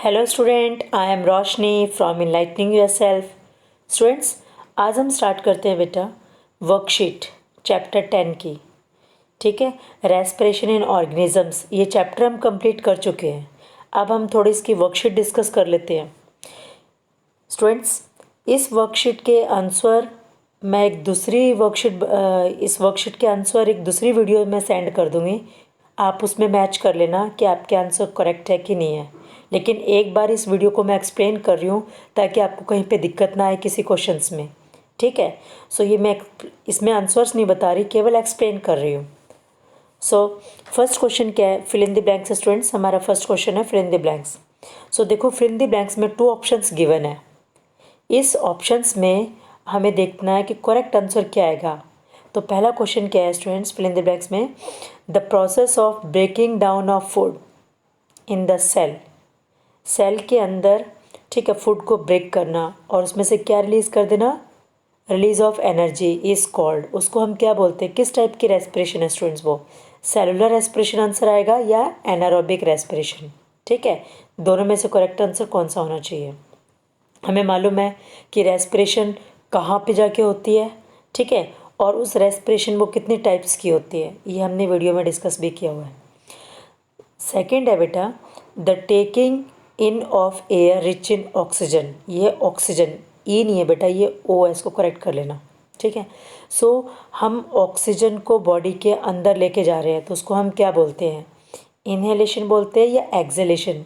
Hello student, I am Roshni from enlightening yourself. Students, आज हम start करते हैं बेटा वर्कशीट चैप्टर 10 की। ठीक है, रेस्पिरेशन इन ऑर्गेनिजम्स, ये चैप्टर हम कंप्लीट कर चुके हैं। अब हम थोड़ी इसकी वर्कशीट डिस्कस कर लेते हैं। स्टूडेंट्स, इस वर्कशीट के आंसर मैं एक दूसरी वर्कशीट इस वर्कशीट के आंसर एक दूसरी वीडियो में सेंड कर दूँगी। आप उसमें मैच कर लेना कि आपके आंसर करेक्ट है कि नहीं है। लेकिन एक बार इस वीडियो को मैं एक्सप्लेन कर रही हूँ ताकि आपको कहीं पे दिक्कत ना आए किसी क्वेश्चंस में। ठीक है, सो ये मैं इसमें आंसर्स नहीं बता रही, केवल एक्सप्लेन कर रही हूँ। सो फर्स्ट क्वेश्चन क्या है, fill in the blanks. Students, हमारा फर्स्ट क्वेश्चन है fill in the blanks. So देखो, फिल इन द ब्लैंक्स में 2 ऑप्शंस गिवन है। इस ऑप्शंस में हमें देखना है कि करेक्ट आंसर क्या आएगा। तो पहला क्वेश्चन क्या है students, fill in the blanks में, the process of breaking down of food in the cell. Cell के अंदर, ठीक है, फूड को ब्रेक करना और उसमें से क्या रिलीज़ कर देना, release of energy is called. उसको हम क्या बोलते हैं, किस टाइप की रेस्पिरेशन है स्टूडेंट्स? वो सेलुलर रेस्पिरेशन आंसर आएगा या एनारोबिक रेस्पिरेशन। ठीक है, दोनों में से करेक्ट आंसर कौन सा होना चाहिए? हमें मालूम है कि रेस्पिरेशन कहाँ पे जाके होती है, ठीक है, और उस रेस्पिरेशन वो कितनी टाइप्स की होती है, ये हमने वीडियो में डिस्कस भी किया हुआ है। सेकेंड है बेटा, the taking in of air rich in oxygen. ये ऑक्सीजन ई नहीं है बेटा, ये ओ है, इसको करेक्ट कर लेना। ठीक है, सो हम ऑक्सीजन को बॉडी के अंदर लेके जा रहे हैं तो उसको हम क्या बोलते हैं? इनहेलेशन बोलते हैं या एक्सहेलेशन?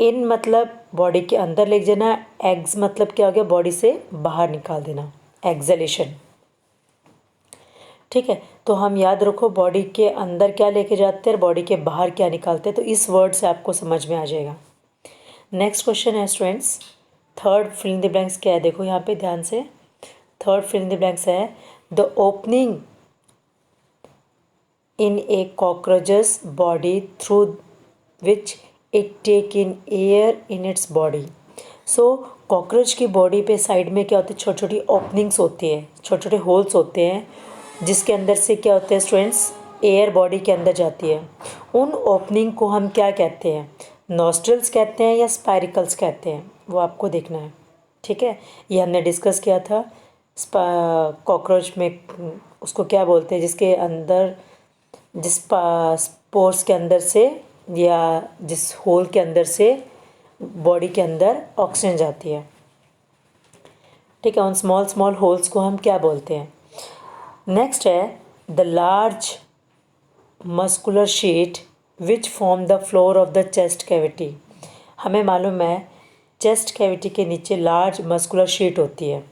इन मतलब बॉडी के अंदर ले जाना, एग्स मतलब क्या हो गया, बॉडी से बाहर निकाल देना, एक्सहेलेशन। ठीक है, तो हम याद रखो बॉडी के अंदर क्या लेके जाते हैं, बॉडी के बाहर क्या निकालते हैं, तो इस वर्ड से आपको समझ में आ जाएगा। नेक्स्ट क्वेश्चन है students, third fill in the blanks क्या है, देखो यहाँ पे ध्यान से। Third fill in the blanks है, the opening in a cockroach's body through which it take in air in its body. So cockroach की बॉडी पे साइड में क्या होती है, छोटी छोटी ओपनिंग्स होती है, छोटे छोटे होल्स होते हैं, जिसके अंदर से क्या होते हैं स्टूडेंट्स, एयर बॉडी के अंदर जाती है। उन ओपनिंग को हम क्या कहते हैं, नॉस्ट्रल्स कहते हैं या स्पाइरिकल्स कहते हैं, वो आपको देखना है। ठीक है, ये हमने डिस्कस किया था। कॉकरोच में उसको क्या बोलते हैं, जिसके अंदर, जिस स्पोर्स के अंदर से या जिस होल के अंदर से बॉडी के अंदर ऑक्सीजन जाती है। ठीक है, उन स्मॉल स्मॉल होल्स को हम क्या बोलते हैं? नेक्स्ट है the large muscular sheet which form the floor of the chest cavity. हमें मालूम है चेस्ट कैविटी के नीचे लार्ज मस्कुलर शीट होती है।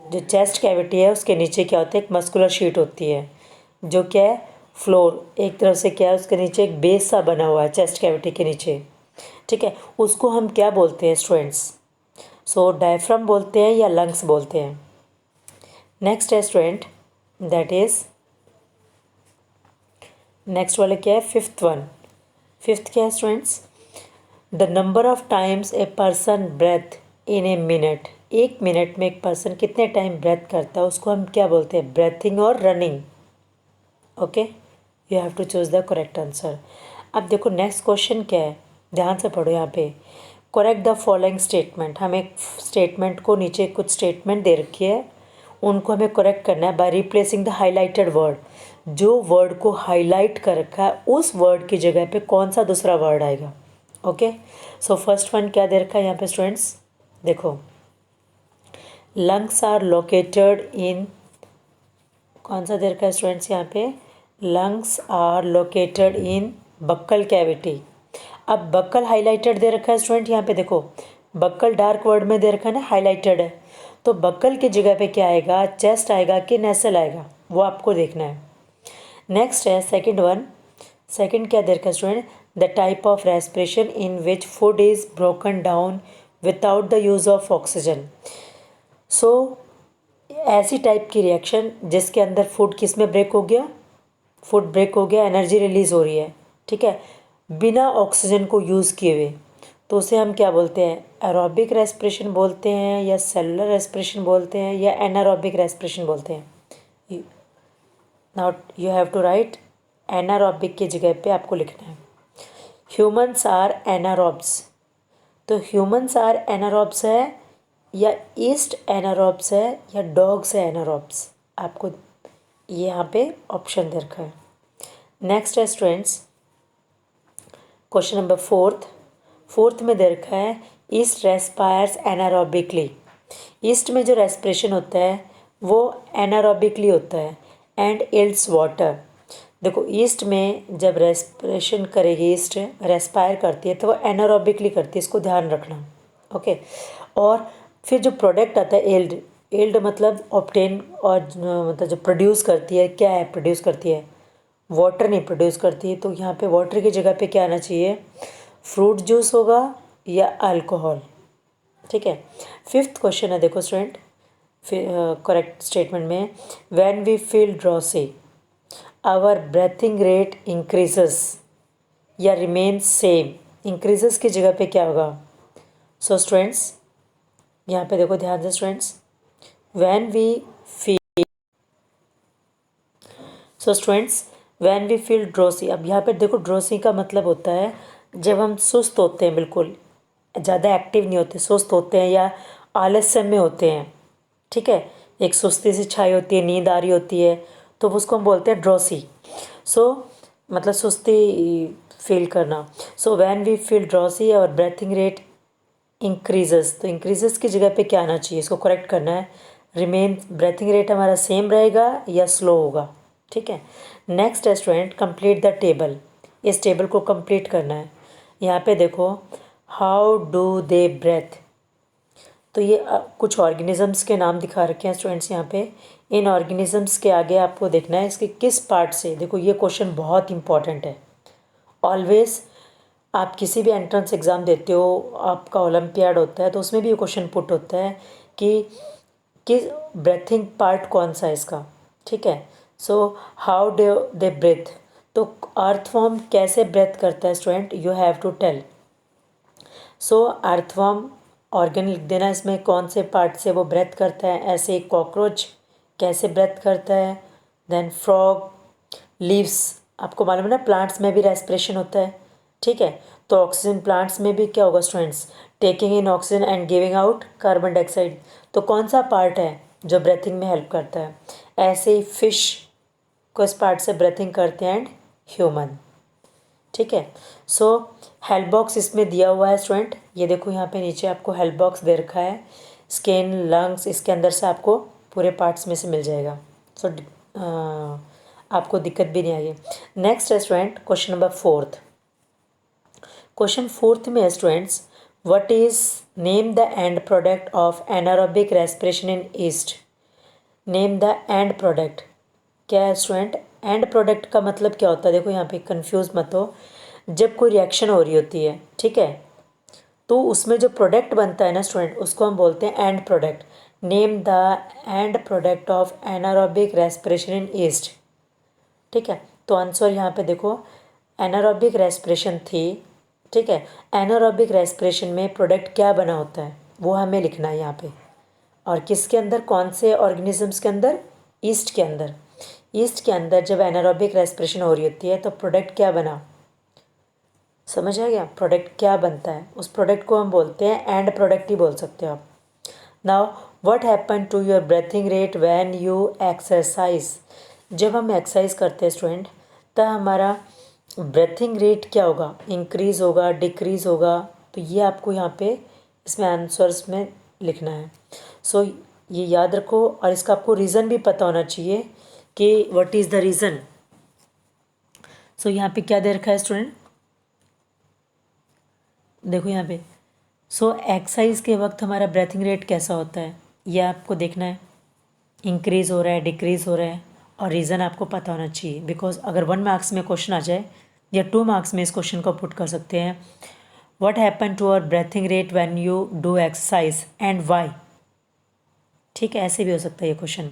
जो चेस्ट कैविटी है उसके नीचे क्या होता है, एक मस्कुलर शीट होती है, जो क्या है, फ्लोर, एक तरफ से क्या है, उसके नीचे एक बेस सा बना हुआ है चेस्ट कैविटी के नीचे। ठीक है, उसको हम क्या बोलते हैं स्टूडेंट्स? सो डायफ्राम बोलते हैं या लंग्स बोलते हैं? नेक्स्ट है स्टूडेंट, दैट इज नेक्स्ट वाले क्या है, फिफ्थ वन। फिफ्थ क्या है students, the number of times a person breathe in a minute. 1 minute में एक पर्सन कितने टाइम ब्रेथ करता है, उसको हम क्या बोलते हैं, ब्रेथिंग और running. Okay, you have to choose the correct answer. अब देखो नेक्स्ट क्वेश्चन क्या है, ध्यान से पढ़ो यहाँ पे। Correct the following statement. हमें स्टेटमेंट को, नीचे कुछ स्टेटमेंट दे रखी है, उनको हमें करेक्ट करना है by replacing the highlighted word. जो वर्ड को हाईलाइट कर रखा है उस वर्ड की जगह पे कौन सा दूसरा वर्ड आएगा। ओके, सो फर्स्ट वन क्या दे रखा है यहाँ पे स्टूडेंट्स, देखो, लंग्स आर लोकेटेड इन, कौन सा दे रखा है स्टूडेंट्स यहाँ पे, lungs are located in buccal cavity. अब बक्कल हाईलाइटेड दे रखा है स्टूडेंट, यहाँ पे देखो, बक्कल डार्क वर्ड में दे रखा है ना, हाईलाइटेड है, तो बक्कल की जगह पे क्या आएगा, चेस्ट आएगा कि नेसल आएगा, वो आपको देखना है। नेक्स्ट है सेकंड वन। सेकंड क्या दे रखा है student, the type of respiration in which food is broken down without the use of oxygen. So ऐसी टाइप की रिएक्शन जिसके अंदर फूड किस में ब्रेक हो गया, फूड ब्रेक हो गया, एनर्जी रिलीज़ हो रही है, ठीक है, बिना ऑक्सीजन को यूज़ किए हुए, तो उसे हम क्या बोलते हैं, एरोबिक रेस्पिरेशन बोलते हैं या सेलुलर रेस्पिरेशन बोलते हैं या एनारोबिक रेस्पिरेशन बोलते हैं। Now you have to write, anaerobic की जगह पे आपको लिखना है। Humans are anaerobes. तो ह्यूमन्स आर एनारोब्स है या ईस्ट एनारोब्स है या डॉग्स है एनारोब्स, आपको ये यहाँ पे ऑप्शन दे रखा है। नेक्स्ट है स्टूडेंट्स क्वेश्चन नंबर फोर्थ में दे रखा है ईस्ट रेस्पायर्स एनारोबिकली। ईस्ट में जो रेस्पिरेशन होता है वो एनारोबिकली होता है एंड इल्ड्स वाटर। देखो ईस्ट में जब रेस्पिरेशन करेगी, ईस्ट रेस्पायर करती है तो वो एनारोबिकली करती है, इसको ध्यान रखना। ओके, और फिर जो प्रोडक्ट आता है एल्ड मतलब ऑब्टेन, और मतलब जो प्रोड्यूस करती है, क्या है प्रोड्यूस करती है, वाटर नहीं प्रोड्यूस करती है। तो यहाँ पे वाटर की जगह पे क्या आना चाहिए, फ्रूट जूस होगा या अल्कोहल। ठीक है। फिफ्थ क्वेश्चन है, देखो स्टूडेंट करेक्ट स्टेटमेंट में, when we feel drowsy our breathing rate increases या रिमेन सेम। इंक्रीजेस की जगह पे क्या होगा। सो स्टूडेंट्स यहाँ पे देखो ध्यान से students, when we feel, so students when we feel drowsy, अब यहाँ पे देखो ड्रोसी का मतलब होता है जब हम सुस्त होते हैं, बिल्कुल ज़्यादा एक्टिव नहीं होते, सुस्त होते हैं या आलस्य में होते हैं। ठीक है, एक सुस्ती सी छाई होती है, नींद आ रही होती है, तो उसको हम बोलते हैं ड्रोसी। सो मतलब सुस्ती फील करना। सो व्हेन वी फील ड्रोसी और ब्रेथिंग रेट इंक्रीजेस, तो इंक्रीजेस की जगह पे क्या आना चाहिए, इसको करेक्ट करना है। रिमेन, ब्रेथिंग रेट हमारा सेम रहेगा या स्लो होगा। ठीक है। नेक्स्ट है स्टूडेंट कंप्लीट द टेबल, इस टेबल को कंप्लीट करना है। यहाँ पे देखो हाउ डू दे ब्रेथ, तो ये कुछ ऑर्गेनिजम्स के नाम दिखा रखे हैं स्टूडेंट्स यहाँ पे। इन ऑर्गेनिजम्स के आगे आपको देखना है इसके किस पार्ट से। देखो ये क्वेश्चन बहुत इंपॉर्टेंट है। ऑलवेज आप किसी भी एंट्रेंस एग्ज़ाम देते हो, आपका ओलंपियाड होता है, तो उसमें भी ये क्वेश्चन पुट होता है कि किस ब्रेथिंग पार्ट कौन सा है इसका। ठीक है। So how do they breathe, तो अर्थवॉर्म कैसे ब्रेथ करता है student, you have to tell. So earthworm organ लिख देना इसमें कौन से पार्ट से वो ब्रेथ करता है। ऐसे कॉकरोच कैसे ब्रेथ करता है, देन फ्रॉग, लीव्स, आपको मालूम है ना प्लांट्स में भी रेस्पिरेशन होता है। ठीक है, तो ऑक्सीजन प्लांट्स में भी क्या होगा students, taking in oxygen and giving out carbon dioxide. तो कौन सा पार्ट है जो ब्रेथिंग में हेल्प करता है। ऐसे ही फिश को इस पार्ट से ब्रेथिंग करते हैं एंड ह्यूमन। ठीक है। सो हेल्प बॉक्स इसमें दिया हुआ है स्टूडेंट, ये देखो यहाँ पे नीचे आपको हेल्प बॉक्स दे रखा है। स्किन, लंग्स, इसके अंदर से आपको पूरे पार्ट्स में से मिल जाएगा। सो आपको दिक्कत भी नहीं आएगी। नेक्स्ट है student question number question fourth में है students, what is name the end product of anaerobic respiration in east. Name the end product, क्या है स्टूडेंट, एंड प्रोडक्ट का मतलब क्या होता है। देखो यहाँ पे कंफ्यूज मत हो, जब कोई रिएक्शन हो रही होती है, ठीक है, तो उसमें जो प्रोडक्ट बनता है ना स्टूडेंट, उसको हम बोलते हैं and product. Name the end product of anaerobic respiration in east. ठीक है, तो आंसर यहाँ पे देखो एनारोबिक रेस्पिरेशन थी। ठीक है, एनारोबिक रेस्पिरेशन में प्रोडक्ट क्या बना होता है वो हमें लिखना है यहाँ पे, और किसके अंदर, कौन से ऑर्गेनिजम्स के अंदर, ईस्ट के अंदर। ईस्ट के अंदर जब एनारोबिक रेस्पिरेशन हो रही होती है तो प्रोडक्ट क्या बना, समझ आ गया, प्रोडक्ट क्या बनता है, उस प्रोडक्ट को हम बोलते हैं एंड प्रोडक्ट ही बोल सकते हो आप। Now what happen to your breathing rate when you exercise. जब हम एक्सरसाइज करते हैं स्टूडेंट, तब हमारा ब्रेथिंग रेट क्या होगा, इंक्रीज़ होगा, डिक्रीज़ होगा। तो ये आपको यहाँ पे इसमें आंसर्स में लिखना है। सो ये याद रखो, और इसका आपको रीज़न भी पता होना चाहिए कि व्हाट इज़ द रीज़न। सो यहाँ पे क्या दे रखा है स्टूडेंट, देखो यहाँ पे। सो एक्सरसाइज के वक्त हमारा ब्रेथिंग रेट कैसा होता है ये आपको देखना है, इंक्रीज़ हो रहा है, डिक्रीज़ हो रहा है, और रीज़न आपको पता होना चाहिए। बिकॉज अगर 1 मार्क्स में क्वेश्चन आ जाए या 2 मार्क्स में इस क्वेश्चन को पुट कर सकते हैं, what happen to our breathing rate when you do exercise and why. ठीक है, ऐसे भी हो सकता है ये क्वेश्चन।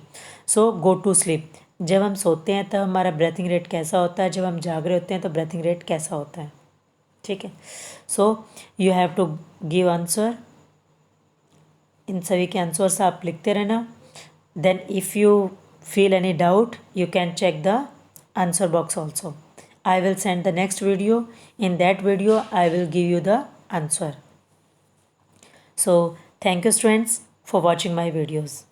सो गो टू स्लीप, जब हम सोते हैं तब हमारा ब्रेथिंग रेट कैसा होता है, जब हम जाग रहे होते हैं तो ब्रेथिंग रेट कैसा होता है। ठीक है, so you have to give answer, इन सभी के आंसर्स आप लिखते रहना। Then if you feel any doubt you can check the answer box also. I will send the next video. In that video I will give you the answer. So thank you students for watching my videos.